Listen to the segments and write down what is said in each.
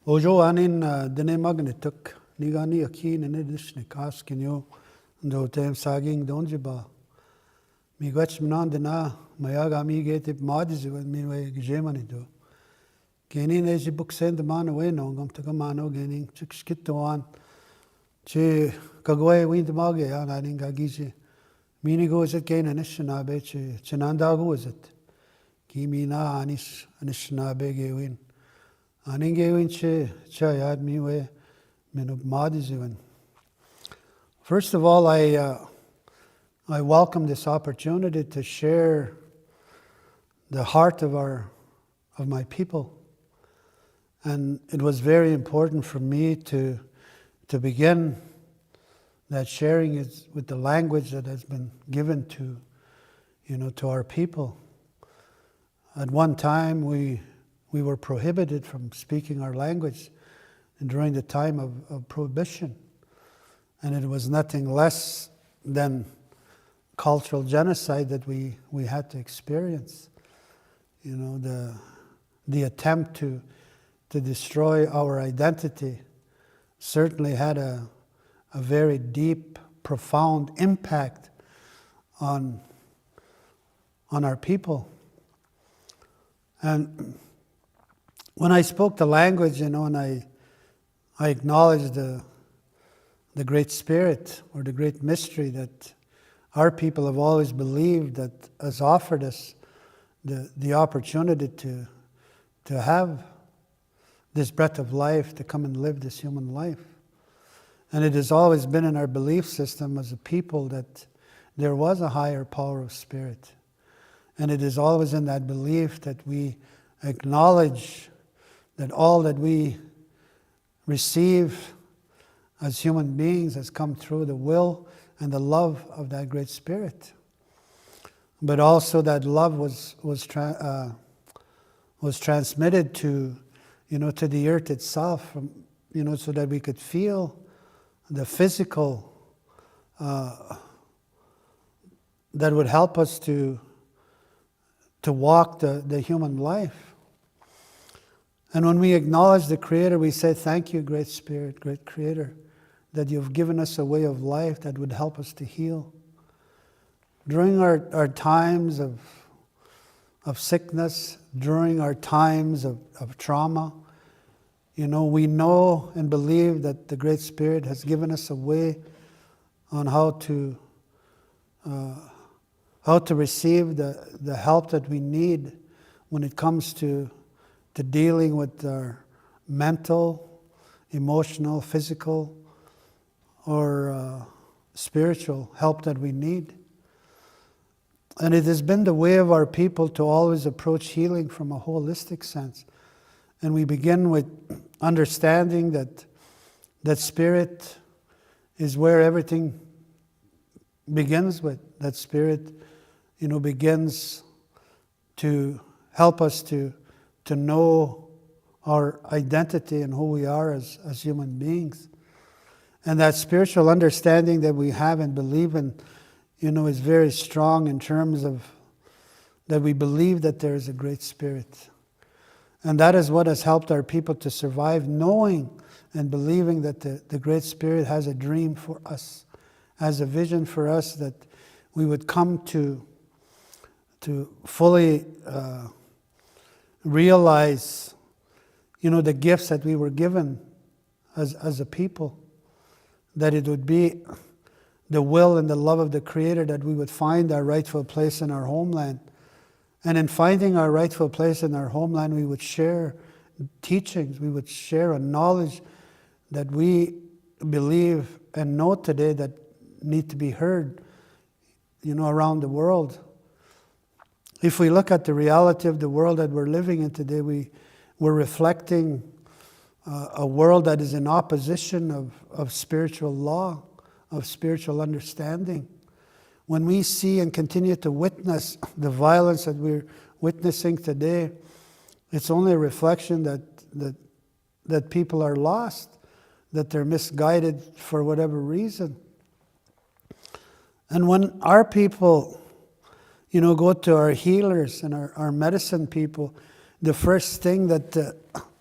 Ojo anin dene magnetuk Nii Gaani Aki Inini dishne kas kinyo do tem saging donjiba. Miigach mnan dena mayaga amiigeti magyziwin miwe Gizhe do. Genin ezi buksend man away no gum to gamano genin chikskituan che kagwe wind mage an aninga Gizhe. Mini go is it gain anishnabe chinandago is it. Kimina anish anishnabe gewin. Aningewin chayad miwe minub magyziwin. First of all, I welcome this opportunity to share the heart of my people. And it was very important for me to begin that sharing is with the language that has been given to our people. At one time, we were prohibited from speaking our language during the time of prohibition. And it was nothing less than cultural genocide that we had to experience. The attempt to destroy our identity certainly had a very deep, profound impact on our people. And when I spoke the language, and I acknowledged the Great Spirit or the great mystery that our people have always believed that has offered us the opportunity to have this breath of life, to come and live this human life. And it has always been in our belief system as a people that there was a higher power of spirit. And it is always in that belief that we acknowledge that all that we receive as human beings has come through the will and the love of that great spirit. But also that love was transmitted to the earth itself, so that we could feel the physical that would help us to walk the human life. And when we acknowledge the Creator, we say, thank you, Great Spirit, Great Creator, that you've given us a way of life that would help us to heal. During our times of sickness, during our times of trauma, we know and believe that the Great Spirit has given us a way on how to receive the help that we need when it comes to dealing with our mental, emotional, physical, or spiritual help that we need. And it has been the way of our people to always approach healing from a holistic sense. And we begin with understanding that spirit is where everything begins with. That spirit, begins to help us to know our identity and who we are as human beings. And that spiritual understanding that we have and believe in, is very strong in terms of that we believe that there is a great spirit. And that is what has helped our people to survive, knowing and believing that the Great Spirit has a dream for us, has a vision for us that we would come to fully realize, the gifts that we were given as a people, that it would be the will and the love of the Creator that we would find our rightful place in our homeland. And in finding our rightful place in our homeland, we would share teachings, we would share a knowledge that we believe and know today that need to be heard, around the world. If we look at the reality of the world that we're living in today, we're reflecting a world that is in opposition of spiritual law, of spiritual understanding. When we see and continue to witness the violence that we're witnessing today, it's only a reflection that people are lost, that they're misguided for whatever reason. And when our people, go to our healers and our medicine people, the first thing that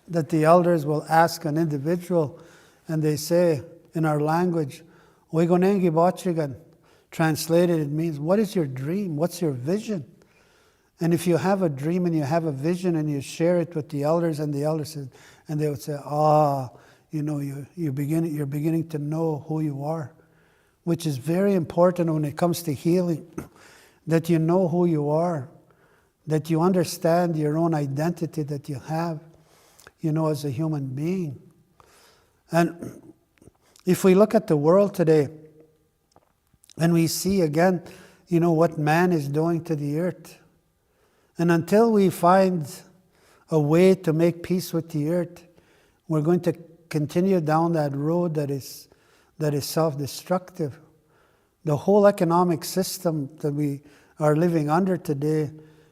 that the elders will ask an individual, and they say in our language, "Oigonengi. Translated, it means, what is your dream? What's your vision? And if you have a dream and you have a vision and you share it with the elders, and the elders said, and they would say, you're beginning to know who you are, which is very important when it comes to healing, that you know who you are, that you understand your own identity that you have, as a human being. And if we look at the world today, and we see again, what man is doing to the earth, and until we find a way to make peace with the earth, we're going to continue down that road that is self-destructive. The whole economic system that we are living under today,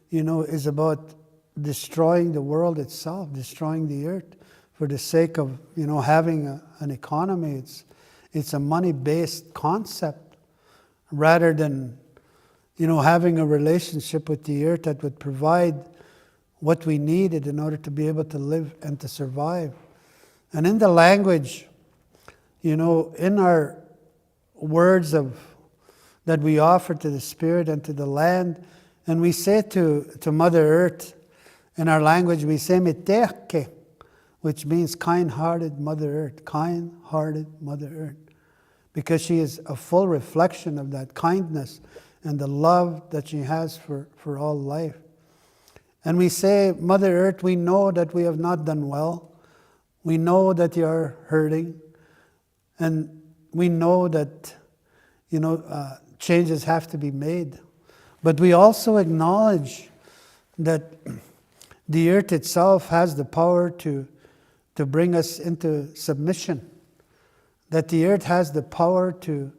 is about destroying the world itself, destroying the earth for the sake of, having an economy. It's a money-based concept rather than, having a relationship with the earth that would provide what we needed in order to be able to live and to survive. And in the language, in our words that we offer to the Spirit and to the land, and we say to Mother Earth, in our language we say "Meteke," which means kind-hearted Mother Earth, kind-hearted Mother Earth, because she is a full reflection of that kindness and the love that she has for all life. And we say, "Mother Earth, we know that we have not done well. We know that you are hurting. And we know that, changes have to be made. But we also acknowledge that the earth itself has the power to bring us into submission. That the earth has the power to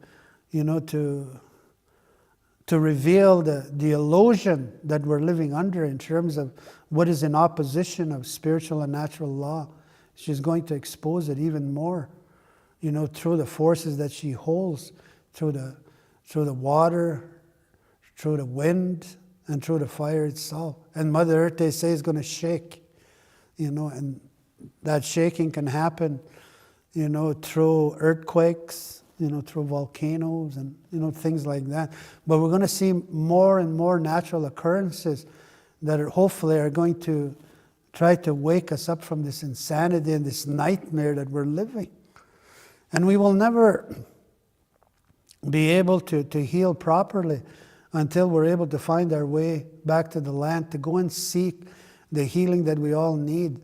reveal the illusion that we're living under in terms of what is in opposition of spiritual and natural law. She's going to expose it even more, through the forces that she holds, through the water, through the wind, and through the fire itself. And Mother Earth, they say, is going to shake, and that shaking can happen, through earthquakes, through volcanoes and, things like that. But we're going to see more and more natural occurrences that hopefully are going to try to wake us up from this insanity and this nightmare that we're living. And we will never be able to heal properly until we're able to find our way back to the land, to go and seek the healing that we all need.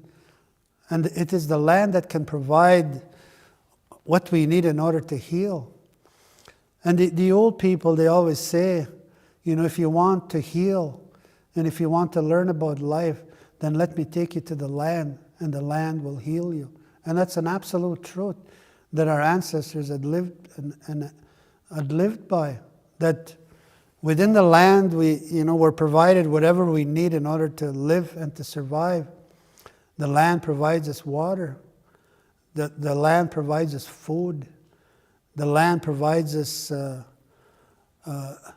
And it is the land that can provide what we need in order to heal. And the old people, they always say, if you want to heal and if you want to learn about life, then let me take you to the land, and the land will heal you. And that's an absolute truth that our ancestors had lived and had lived by. That within the land, we're provided whatever we need in order to live and to survive. The land provides us water. The land provides us food. The land provides us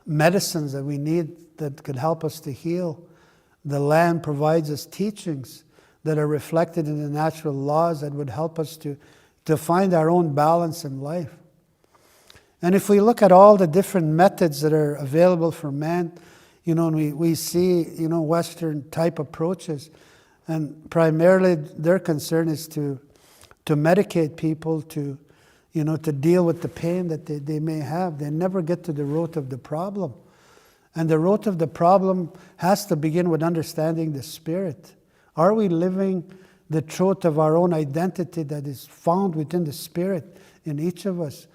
medicines that we need that could help us to heal. The land provides us teachings that are reflected in the natural laws that would help us to find our own balance in life. And if we look at all the different methods that are available for man, and we see, Western type approaches, and primarily their concern is to medicate people, to deal with the pain that they may have. They never get to the root of the problem. And the root of the problem has to begin with understanding the Spirit. Are we living the truth of our own identity that is found within the Spirit in each of us?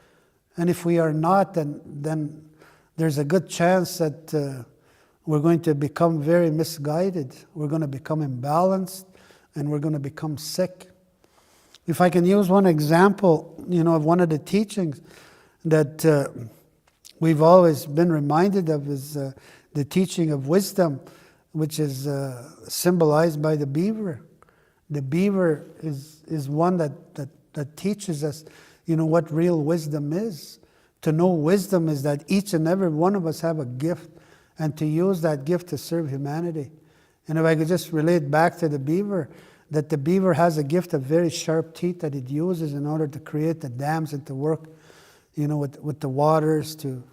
And if we are not, then there's a good chance that we're going to become very misguided. We're going to become imbalanced, and we're going to become sick. If I can use one example, of one of the teachings that we've always been reminded of is the teaching of wisdom, which is symbolized by the beaver. The beaver is one that teaches us, what real wisdom is. To know wisdom is that each and every one of us have a gift, and to use that gift to serve humanity. And if I could just relate back to the that the beaver has a gift of very sharp teeth that it uses in order to create the dams and to work, with the waters to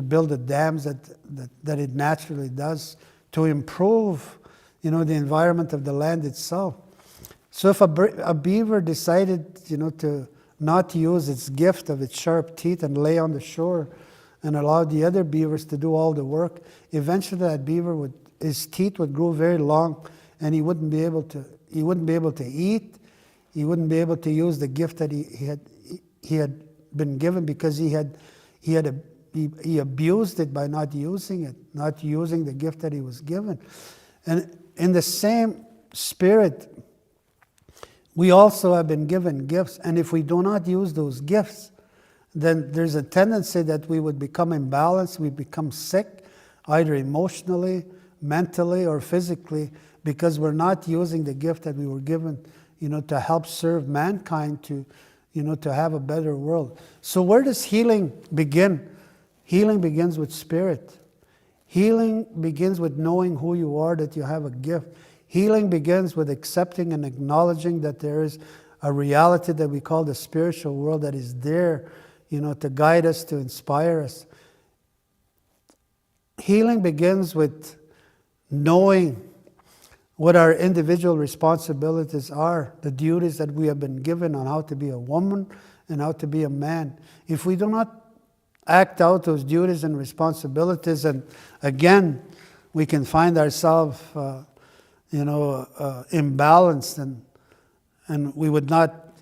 build the dams that it naturally does to improve, the environment of the land itself. So if a beaver decided, to not use its gift of its sharp teeth and lay on the shore and allow the other beavers to do all the work, eventually that beaver his teeth would grow very long, and he wouldn't be able to eat. He wouldn't be able to use the gift that he had been given, because he abused it by not using it, not using the gift that he was given. And in the same spirit, we also have been given gifts, and if we do not use those gifts, then there's a tendency that we would become imbalanced, we become sick, either emotionally, mentally, or physically, because we're not using the gift that we were given, to help serve mankind, to have a better world. So where does healing begin? Healing begins with spirit. Healing begins with knowing who you are, that you have a gift. Healing begins with accepting and acknowledging that there is a reality that we call the spiritual world that is there, to guide us, to inspire us. Healing begins with knowing what our individual responsibilities are, the duties that we have been given on how to be a woman and how to be a man. If we do not act out those duties and responsibilities, and again, we can find ourselves, imbalanced, and we would not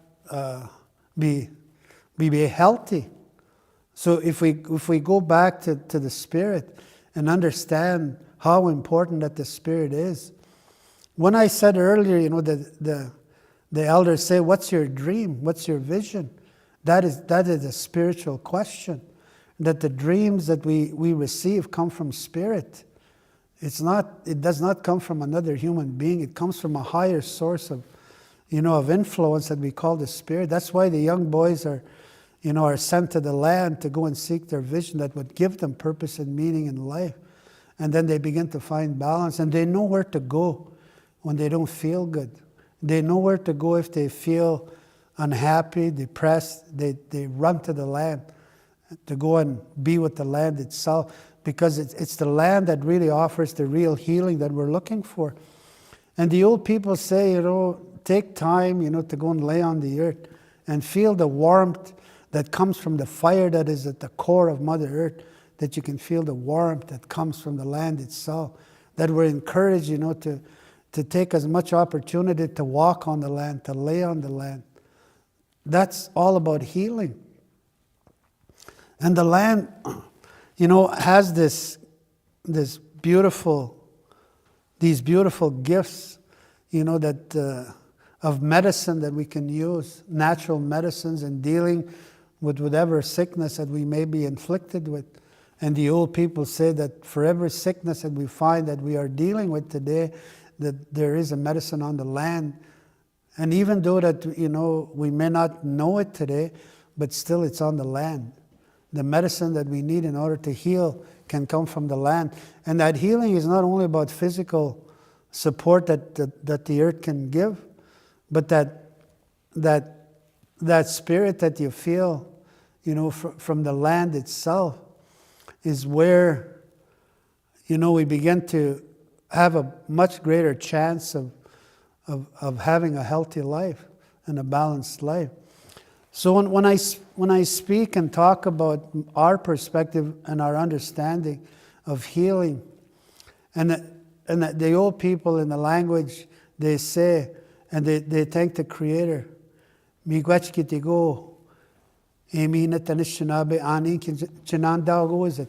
be healthy. So if we go back to the spirit and understand how important that the spirit is. When I said earlier, the elders say, "What's your dream? What's your vision?" That is a spiritual question. That the dreams that we receive come from spirit. It does not come from another human being. It comes from a higher source of influence that we call the spirit. That's why the young boys are sent to the land to go and seek their vision that would give them purpose and meaning in life. And then they begin to find balance, and they know where to go when they don't feel good. They know where to go if they feel unhappy, depressed. They run to the land to go and be with the land itself, because it's the land that really offers the real healing that we're looking for. And the old people say, take time, to go and lay on the earth and feel the warmth that comes from the fire that is at the core of Mother Earth, that you can feel the warmth that comes from the land itself, that we're encouraged, to take as much opportunity to walk on the land, to lay on the land. That's all about healing. And the land, has these beautiful gifts, that of medicine that we can use, natural medicines, in dealing with whatever sickness that we may be inflicted with. And the old people say that for every sickness that we find that we are dealing with today, that there is a medicine on the land. And even though that, we may not know it today, but still it's on the land. The medicine that we need in order to heal can come from the land. And that healing is not only about physical support that the earth can give, but that spirit that you feel, from the land itself, is where, we begin to have a much greater chance of having a healthy life and a balanced life. So when I speak and talk about our perspective and our understanding of healing, and the old people in the language, they say, and they thank the Creator, "ʔʔʔ ʔʔʔ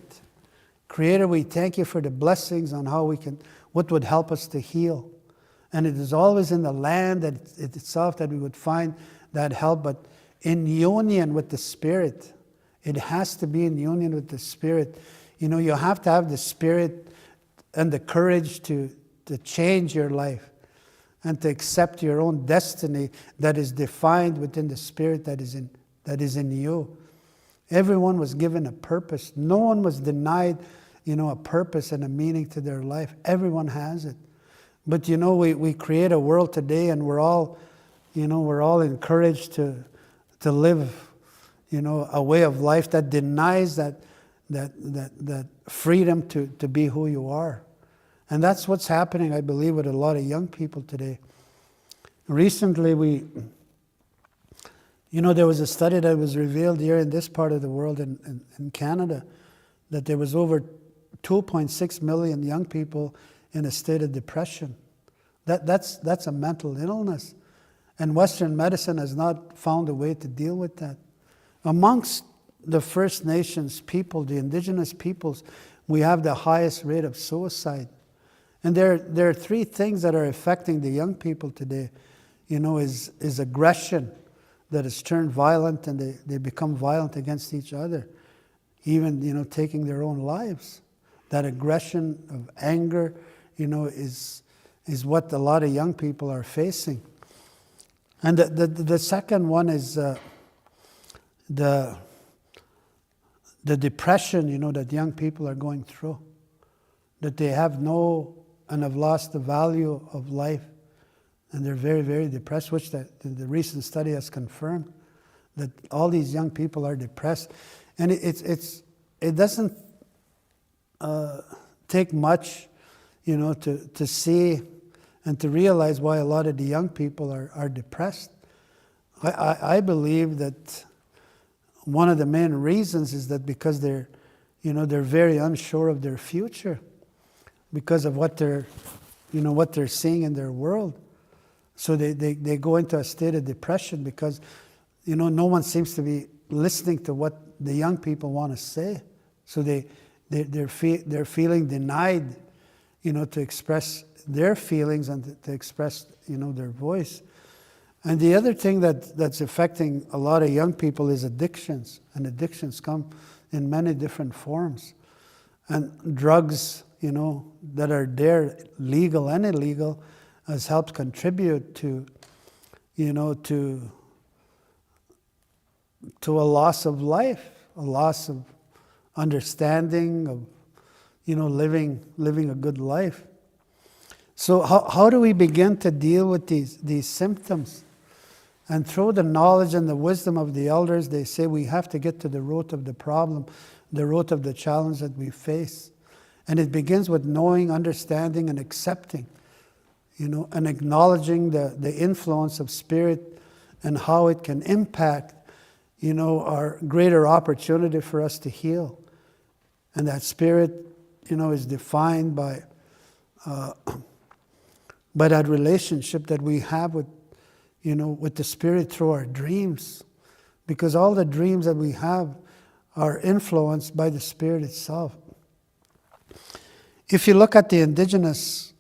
Creator, we thank you for the blessings on what would help us to heal. And it is always in the land itself that we would find that help, but in union with the Spirit. It has to be in union with the Spirit. You have to have the Spirit and the courage to change your life and to accept your own destiny that is defined within the Spirit that is in you. Everyone was given a purpose. No one was denied, a purpose and a meaning to their life. Everyone has it. But we create a world today, and we're all encouraged to live, a way of life that denies that freedom to be who you are. And that's what's happening, I believe, with a lot of young people today. Recently, there was a study that was revealed here in this part of the world, in Canada, that there was over 2.6 million young people in a state of depression. That's a mental illness. And Western medicine has not found a way to deal with that. Amongst the First Nations people, the Indigenous peoples, we have the highest rate of suicide. And there are three things that are affecting the young people today. Is aggression that has turned violent, and they become violent against each other, even taking their own lives. That aggression of anger, is what a lot of young people are facing. And the second one is the depression, that young people are going through, that they have have lost the value of life, and they're very, very depressed, which the recent study has confirmed, that all these young people are depressed. And it doesn't take much, to see and to realize why a lot of the young people are depressed. I believe that one of the main reasons is that because they're very unsure of their future, because of what they're seeing in their world. So they go into a state of depression because, no one seems to be listening to what the young people want to say. So they're feeling denied, to express their feelings and to express, their voice. And the other thing that's affecting a lot of young people is addictions. And addictions come in many different forms. And drugs, that are there, legal and illegal, has helped contribute to a loss of life, a loss of understanding, of living a good life. So how do we begin to deal with these symptoms? And through the knowledge and the wisdom of the elders, they say we have to get to the root of the problem, the root of the challenge that we face. And it begins with knowing, understanding, and accepting, and acknowledging the influence of spirit and how it can impact, our greater opportunity for us to heal. And that spirit, is defined by that relationship that we have with the spirit through our dreams. Because all the dreams that we have are influenced by the spirit itself. If you look at the Indigenous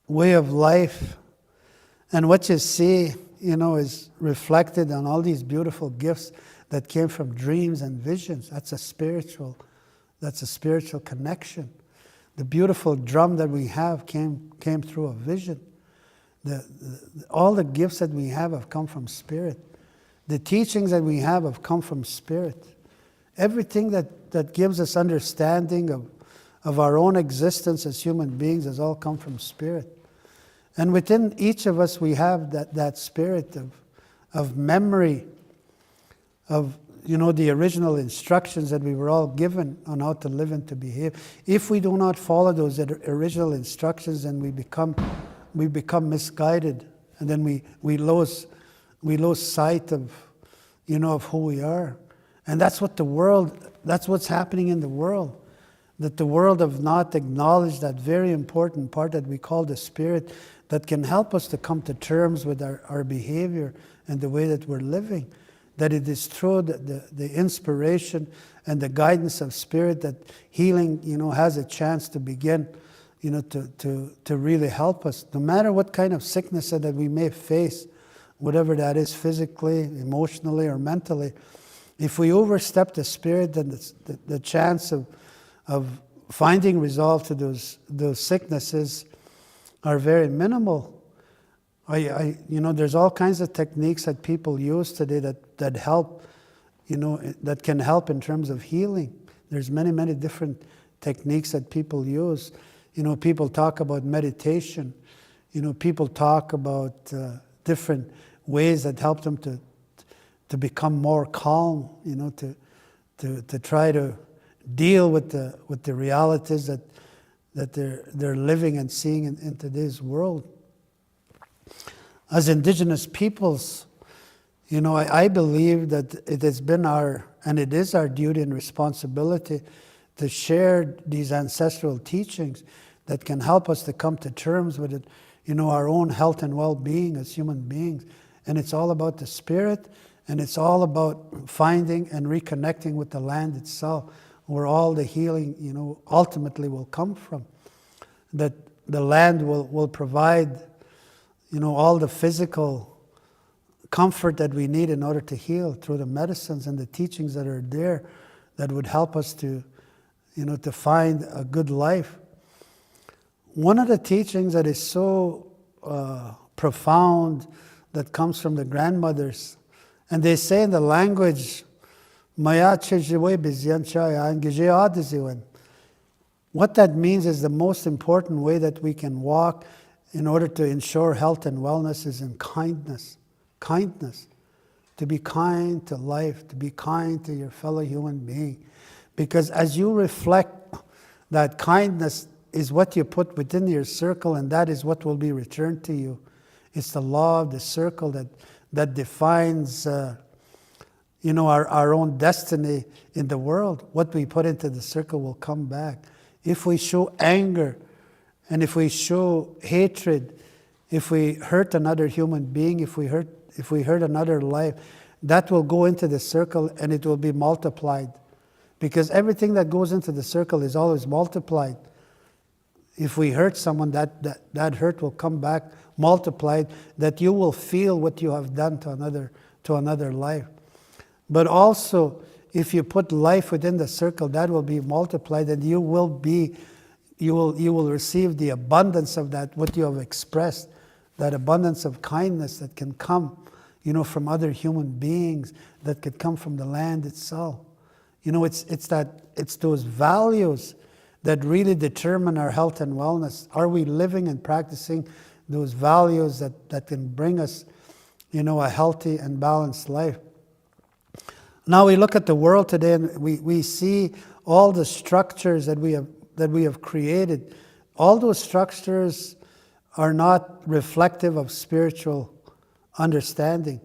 way of life, and what you see, is reflected on all these beautiful gifts that came from dreams and visions. That's a spiritual connection. The beautiful drum that we have came through a vision. All the gifts that we have come from spirit. The teachings that we have come from spirit. Everything that gives us understanding of our own existence as human beings has all come from spirit. And within each of us we have that spirit of memory, of the original instructions that we were all given on how to live and to behave. If we do not follow those original instructions, then we become misguided, and then we lose sight of who we are. And that's what's happening in the world. That the world have not acknowledged that very important part that we call the spirit, that can help us to come to terms with our behavior and the way that we're living. That it is through the inspiration and the guidance of spirit that healing, has a chance to begin, to really help us. No matter what kind of sickness that we may face, whatever that is, physically, emotionally, or mentally, if we overstep the spirit, then the chance of finding resolve to those sicknesses are very minimal. There's all kinds of techniques that people use today that help, that can help in terms of healing. There's many, many different techniques that people use. People talk about meditation. People talk about different ways that help them to become more calm, to try to deal with the realities that they're living and seeing in today's world. As Indigenous peoples, I believe that it has been and it is our duty and responsibility to share these ancestral teachings that can help us to come to terms with it, our own health and well-being as human beings. And it's all about the spirit, and it's all about finding and reconnecting with the land itself, where all the healing, ultimately will come from. That the land will provide, all the physical comfort that we need in order to heal through the medicines and the teachings that are there that would help us to find a good life. One of the teachings that is so profound that comes from the grandmothers, and they say in the language, ozhibii'iwe Gizhe Odiziwin. What that means is the most important way that we can walk in order to ensure health and wellness is in kindness. Kindness. To be kind to life, to be kind to your fellow human being. Because as you reflect that kindness is what you put within your circle, and that is what will be returned to you. It's the law of the circle that defines our own destiny in the world. What we put into the circle will come back. If we show anger, and if we show hatred, if we hurt another human being, if we hurt another life, that will go into the circle and it will be multiplied. Because everything that goes into the circle is always multiplied. If we hurt someone, that hurt will come back multiplied, that you will feel what you have done to another life. But also, if you put life within the circle, that will be multiplied, and you will receive the abundance of that, what you have expressed, that abundance of kindness that can come, from other human beings, that could come from the land itself. It's those values that really determine our health and wellness. Are we living and practicing those values that can bring us, a healthy and balanced life? Now we look at the world today, and we see all the structures that we have created. All those structures are not reflective of spiritual understanding.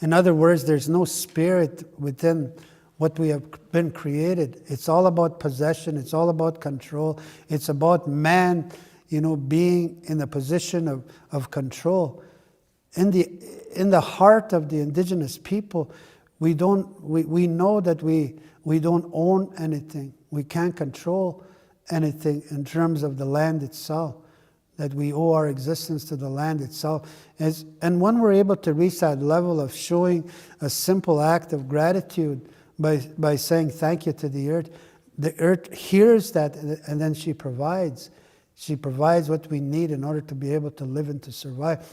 In other words, there's no spirit within what we have been created. It's all about possession. It's all about control. It's about man, being in a position of control. In the heart of the Indigenous people, we know that we don't own anything. We can't control anything in terms of the land itself, that we owe our existence to the land itself. And when we're able to reach that level of showing a simple act of gratitude by saying thank you to the earth hears that, and then she provides. She provides what we need in order to be able to live and to survive.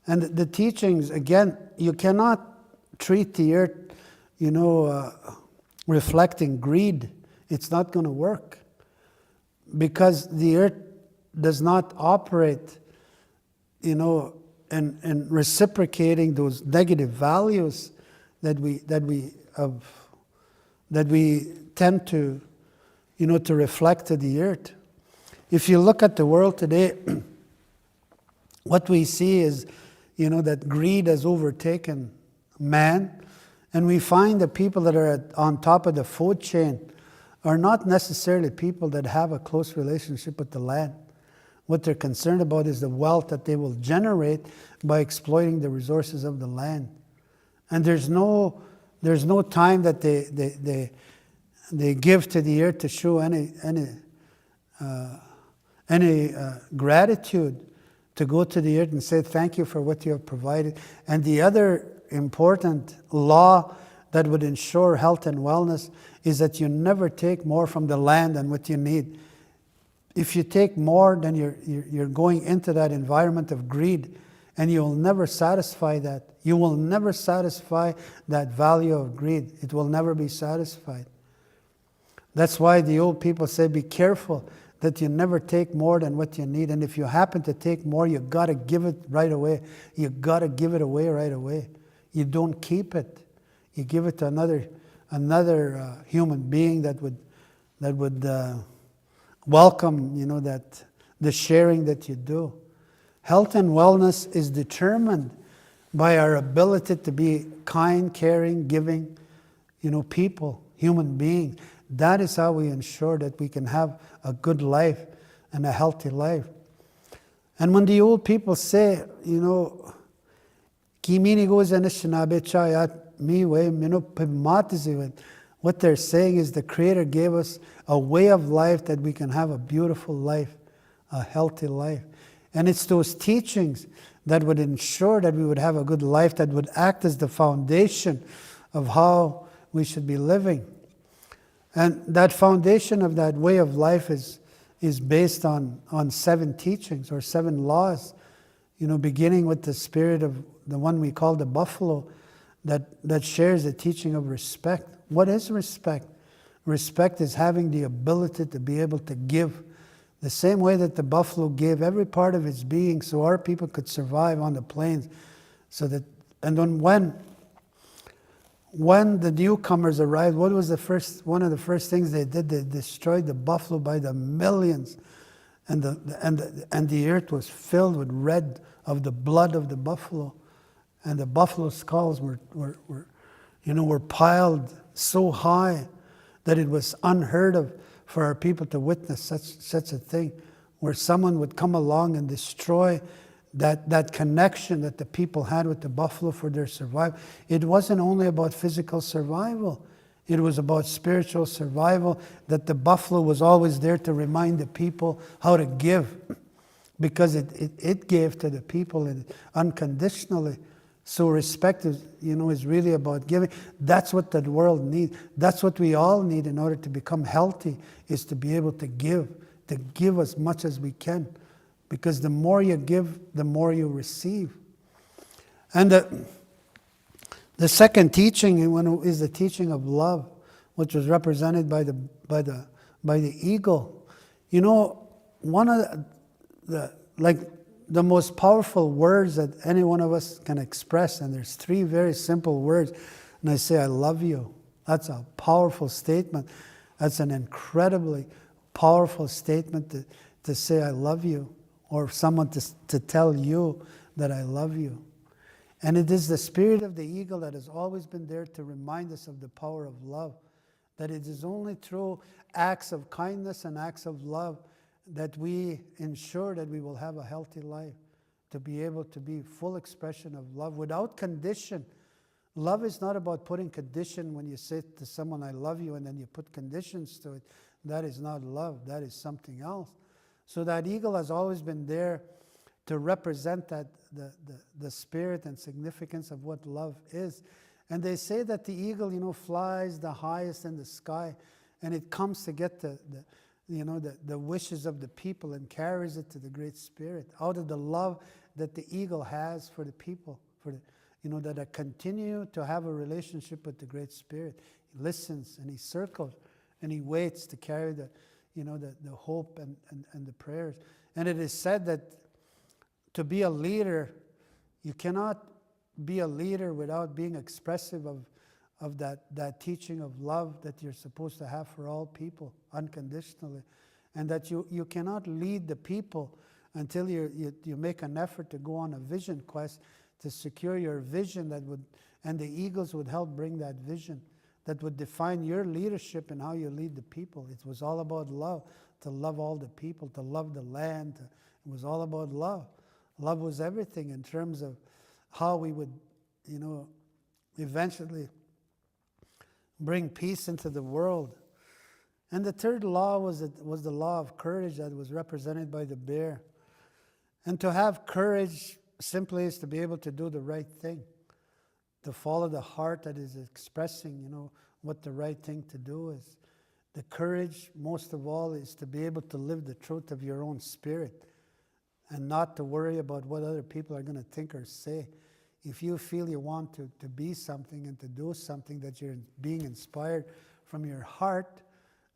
And the teachings, again, you cannot treat the earth, reflecting greed. It's not going to work, because the earth does not operate, in reciprocating those negative values that we tend to, to reflect to the earth. If you look at the world today, what we see is, that greed has overtaken man, and we find the people that are on top of the food chain are not necessarily people that have a close relationship with the land. What they're concerned about is the wealth that they will generate by exploiting the resources of the land. And there's no time that they give to the earth to show any gratitude, to go to the earth and say thank you for what you have provided. And the other important law that would ensure health and wellness is that you never take more from the land than what you need. If you take more, then you're going into that environment of greed, and you'll never satisfy that. You will never satisfy that value of greed. It will never be satisfied. That's why the old people say, be careful that you never take more than what you need. And if you happen to take more, you got to give it right away. You got to give it away right away. You don't keep it. You give it to another human being that would welcome, that the sharing that you do. Health and wellness is determined by our ability to be kind, caring, giving, people, human beings. That is how we ensure that we can have a good life and a healthy life. And when the old people say, ᑭᓵកិ'ኢᷗᒻ ᒪᒃ what they're saying is the Creator gave us a way of life that we can have a beautiful life, a healthy life. And it's those teachings that would ensure that we would have a good life, that would act as the foundation of how we should be living. And that foundation of that way of life is based on 7 teachings or 7 laws, beginning with the spirit of the one we call the buffalo, that shares the teaching of respect. What is respect? Respect is having the ability to be able to give the same way that the buffalo gave every part of its being so our people could survive on the plains. And then when the newcomers arrived, what was one of the first things they did? They destroyed the buffalo by the millions, and the earth was filled with red of the blood of the buffalo, and the buffalo skulls were piled so high that it was unheard of for our people to witness such a thing, where someone would come along and destroy that connection that the people had with the buffalo for their survival. It wasn't only about physical survival. It was about spiritual survival, that the buffalo was always there to remind the people how to give, because it gave to the people unconditionally. So respect is really about giving. That's what the world needs. That's what we all need in order to become healthy, is to be able to give as much as we can. Because the more you give, the more you receive. And the second teaching is the teaching of love, which was represented by the eagle. One of the most powerful words that any one of us can express, and there's 3 very simple words, and I say, I love you. That's a powerful statement. That's an incredibly powerful statement to say, I love you, or someone to tell you that I love you. And it is the spirit of the eagle that has always been there to remind us of the power of love, that it is only through acts of kindness and acts of love that we ensure that we will have a healthy life, to be able to be full expression of love without condition. Love is not about putting condition when you say to someone, I love you, and then you put conditions to it. That is not love. That is something else. So that eagle has always been there to represent that the spirit and significance of what love is. And they say that the eagle, flies the highest in the sky, and it comes to get the wishes of the people and carries it to the Great Spirit out of the love that the eagle has for the people, that continue to have a relationship with the Great Spirit. He listens and he circles and he waits to carry the hope and the prayers. And it is said that to be a leader, you cannot be a leader without being expressive of that teaching of love that you're supposed to have for all people unconditionally, and that you cannot lead the people until you make an effort to go on a vision quest to secure your vision and the eagles would help bring that vision that would define your leadership and how you lead the people. It was all about love, to love all the people, to love the land. It was all about love. Love was everything in terms of how we would, eventually bring peace into the world. And the third law was the law of courage that was represented by the bear. And to have courage simply is to be able to do the right thing, to follow the heart that is expressing, what the right thing to do is. The courage, most of all, is to be able to live the truth of your own spirit and not to worry about what other people are going to think or say. If you feel you want to be something and to do something, that you're being inspired from your heart,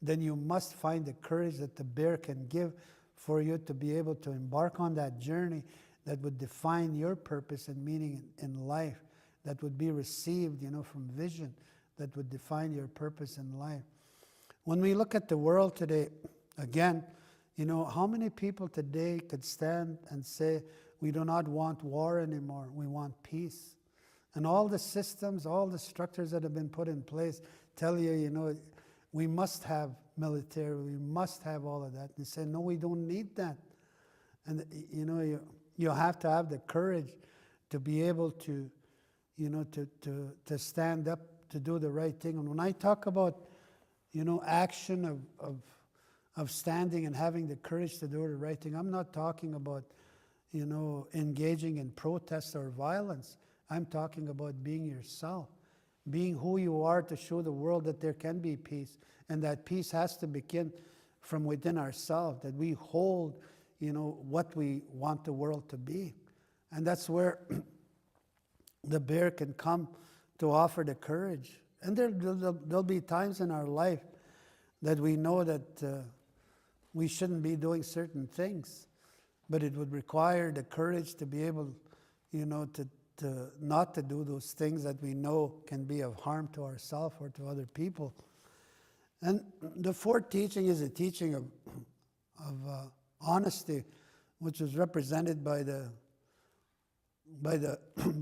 then you must find the courage that the bear can give for you to be able to embark on that journey that would define your purpose and meaning in life, that would be received, from vision, that would define your purpose in life. When we look at the world today, again, how many people today could stand and say, we do not want war anymore, we want peace? And all the systems, all the structures that have been put in place tell you, we must have military, we must have all of that. And they say, no, we don't need that. And, you have to have the courage to be able to, to stand up, to do the right thing. And when I talk about, action of standing and having the courage to do the right thing, I'm not talking about, engaging in protest or violence. I'm talking about being yourself, being who you are to show the world that there can be peace, and that peace has to begin from within ourselves, that we hold, what we want the world to be. And that's where the bear can come to offer the courage. And there'll be times in our life that we know that we shouldn't be doing certain things, but it would require the courage to be able, to not to do those things that we know can be of harm to ourselves or to other people. And the fourth teaching is a teaching of honesty, which is represented by the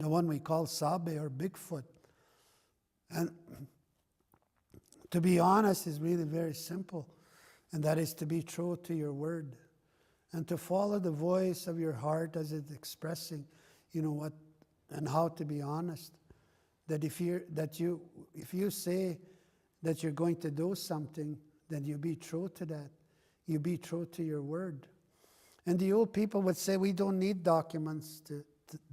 one we call Sabe or Bigfoot. And to be honest is really very simple, and that is to be true to your word and to follow the voice of your heart as it's expressing, what and how to be honest. That if you say that you're going to do something, then you be true to that. You be true to your word. And the old people would say we don't need documents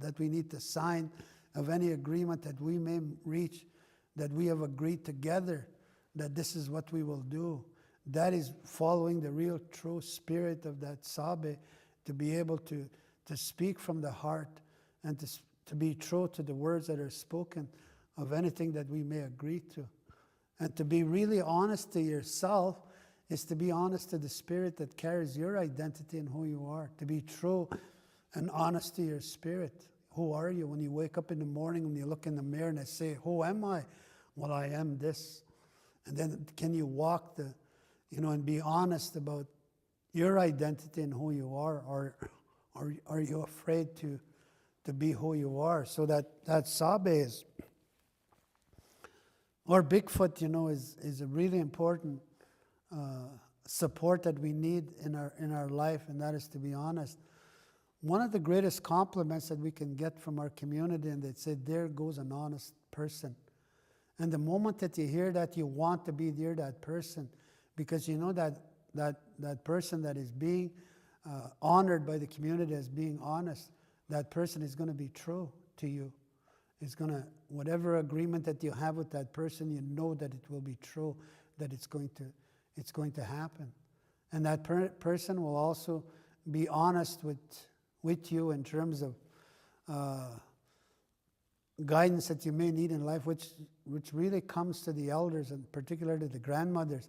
that we need to sign of any agreement that we may reach, that we have agreed together that this is what we will do. That is following the real true spirit of that Sabe, to be able to speak from the heart and to be true to the words that are spoken of anything that we may agree to. And to be really honest to yourself is to be honest to the spirit that carries your identity and who you are. To be true and honest to your spirit. Who are you? When you wake up in the morning, when you look in the mirror and say, who am I? Well, I am this. And then can you walk and be honest about your identity and who you are? Or are you afraid to be who you are? So that Sabe is, or Bigfoot, is a really important support that we need in our life, and that is to be honest. One of the greatest compliments that we can get from our community, and they'd say, there goes an honest person. And the moment that you hear that, you want to be near that person, because you know that person that is being honored by the community as being honest, that person is going to be true to you. It's going to, whatever agreement that you have with that person, you know that it will be true, that it's going to happen. And that person will also be honest with you in terms of guidance that you may need in life, which really comes to the elders, and particularly the grandmothers.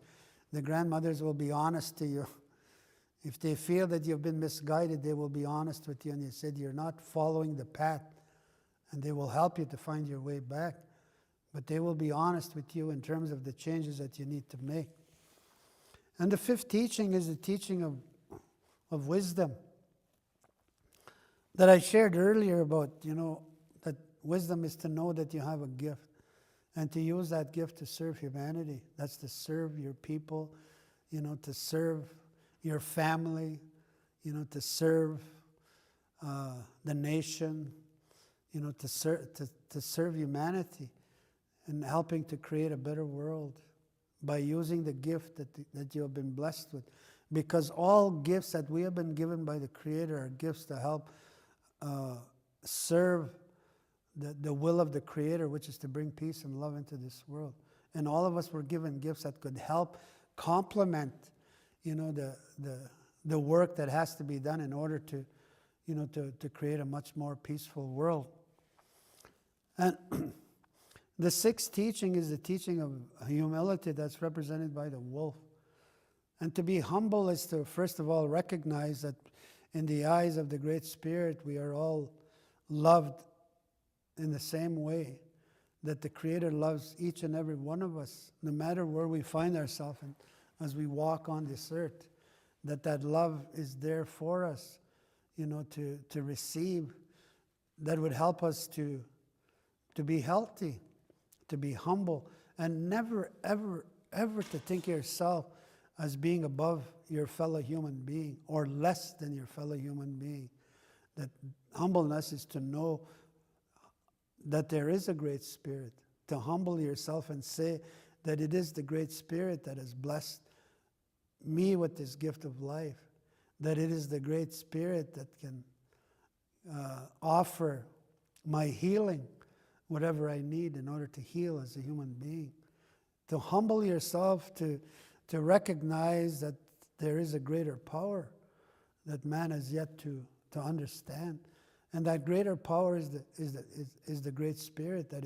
The grandmothers will be honest to you. If they feel that you've been misguided, they will be honest with you, and they said you're not following the path, and they will help you to find your way back. But they will be honest with you in terms of the changes that you need to make. And the fifth teaching is the teaching of wisdom that I shared earlier about, that wisdom is to know that you have a gift and to use that gift to serve humanity. That's to serve your people, to serve your family, to serve the nation, to serve humanity and helping to create a better world by using the gift that you have been blessed with. Because all gifts that we have been given by the Creator are gifts to help serve the will of the Creator, which is to bring peace and love into this world. And all of us were given gifts that could help complement, the work that has to be done in order to, to create a much more peaceful world. And the sixth teaching is the teaching of humility that's represented by the wolf. And to be humble is to, first of all, recognize that in the eyes of the Great Spirit, we are all loved in the same way, that the Creator loves each and every one of us, no matter where we find ourselves and as we walk on this earth, that love is there for us, to receive, that would help us to be healthy, to be humble, and never, ever, ever to think of yourself as being above your fellow human being or less than your fellow human being. That humbleness is to know that there is a Great Spirit, to humble yourself and say that it is the Great Spirit that has blessed me with this gift of life, that it is the Great Spirit that can offer my healing, whatever I need in order to heal as a human being. To humble yourself, to recognize that there is a greater power that man has yet to understand. And that greater power is the Great Spirit that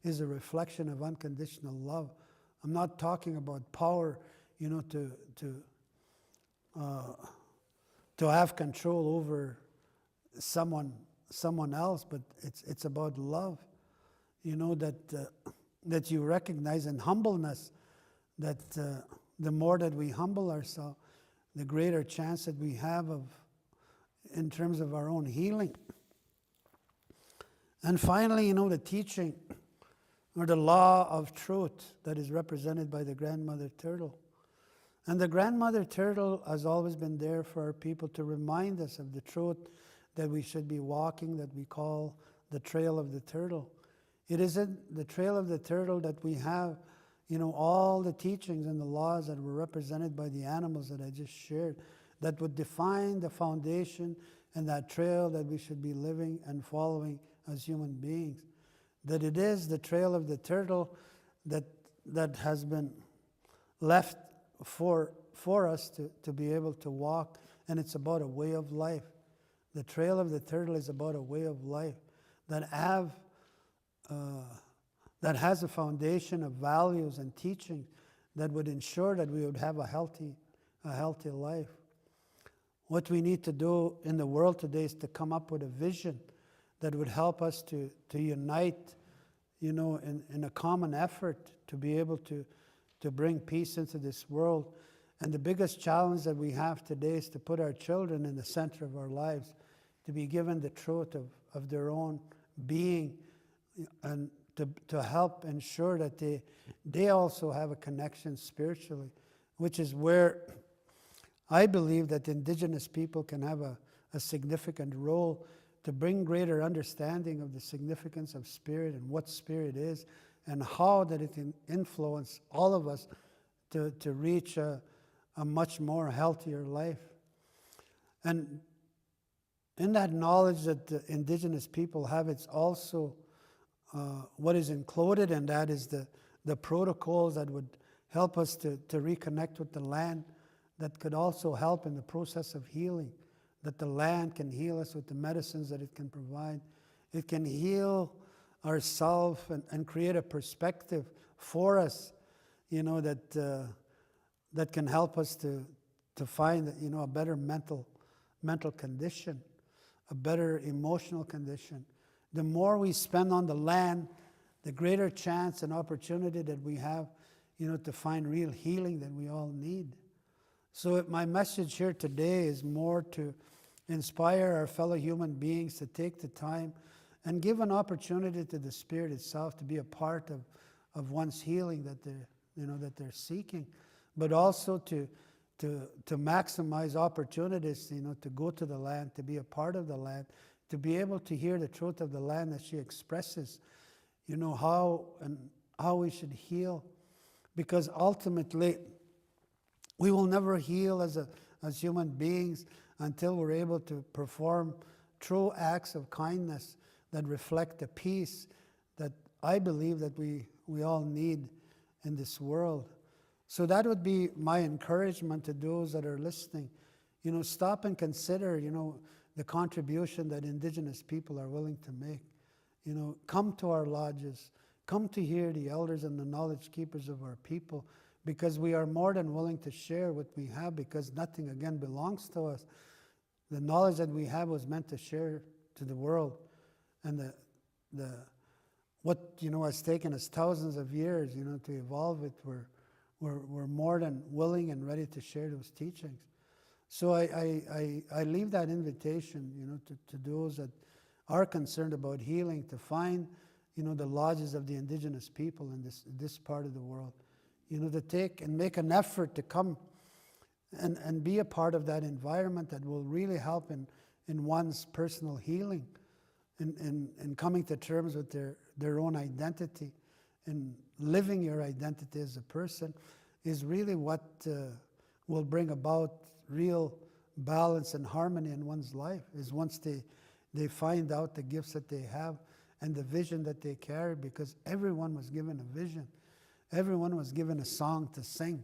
is a reflection of unconditional love. I'm not talking about power, to have control over someone else, but it's about love. That you recognize in humbleness that the more that we humble ourselves, the greater chance that we have in terms of our own healing. And finally, the teaching or the law of truth that is represented by the grandmother turtle. And the grandmother turtle has always been there for our people to remind us of the truth that we should be walking, that we call the trail of the turtle. It is in the trail of the turtle that we have, all the teachings and the laws that were represented by the animals that I just shared, that would define the foundation and that trail that we should be living and following as human beings. That it is the trail of the turtle that has been left for us to be able to walk, and it's about a way of life. The trail of the turtle is about a way of life that has a foundation of values and teaching that would ensure that we would have a healthy life. What we need to do in the world today is to come up with a vision that would help us to unite, in a common effort to be able to bring peace into this world. And the biggest challenge that we have today is to put our children in the center of our lives, to be given the truth of their own being, and to help ensure that they also have a connection spiritually, which is where I believe that Indigenous people can have a significant role to bring greater understanding of the significance of spirit and what spirit is and how that it can influence all of us to reach a much more healthier life. And in that knowledge that the Indigenous people have, it's also what is included in that is the protocols that would help us to reconnect with the land, that could also help in the process of healing, that the land can heal us with the medicines that it can provide. It can heal ourselves and create a perspective for us, that can help us to find, a better mental condition, a better emotional condition. The more we spend on the land, the greater chance and opportunity that we have, to find real healing that we all need. So my message here today is more to inspire our fellow human beings to take the time and give an opportunity to the Spirit itself to be a part of one's healing that they're seeking, but also to maximize opportunities, to go to the land, to be a part of the land, to be able to hear the truth of the land that she expresses, how we should heal, because ultimately we will never heal as human beings until we're able to perform true acts of kindness that reflect the peace that I believe that we all need in this world. So that would be my encouragement to those that are listening. Stop and consider, the contribution that Indigenous people are willing to make. Come to our lodges. Come to hear the elders and the knowledge keepers of our people, because we are more than willing to share what we have, because nothing, again, belongs to us. The knowledge that we have was meant to share to the world. And what has taken us thousands of years to evolve it, we're more than willing and ready to share those teachings. So I leave that invitation to those that are concerned about healing, to find the lodges of the indigenous people in this part of the world, to take and make an effort to come and be a part of that environment that will really help in one's personal healing, in coming to terms with their own identity, and living your identity as a person is really what will bring about real balance and harmony in one's life, is once they find out the gifts that they have and the vision that they carry, because everyone was given a vision. Everyone was given a song to sing,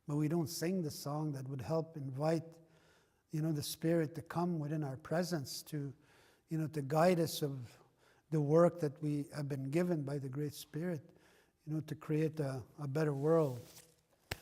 but we don't sing the song that would help invite the Spirit to come within our presence to guide us of the work that we have been given by the Great Spirit, to create a better world.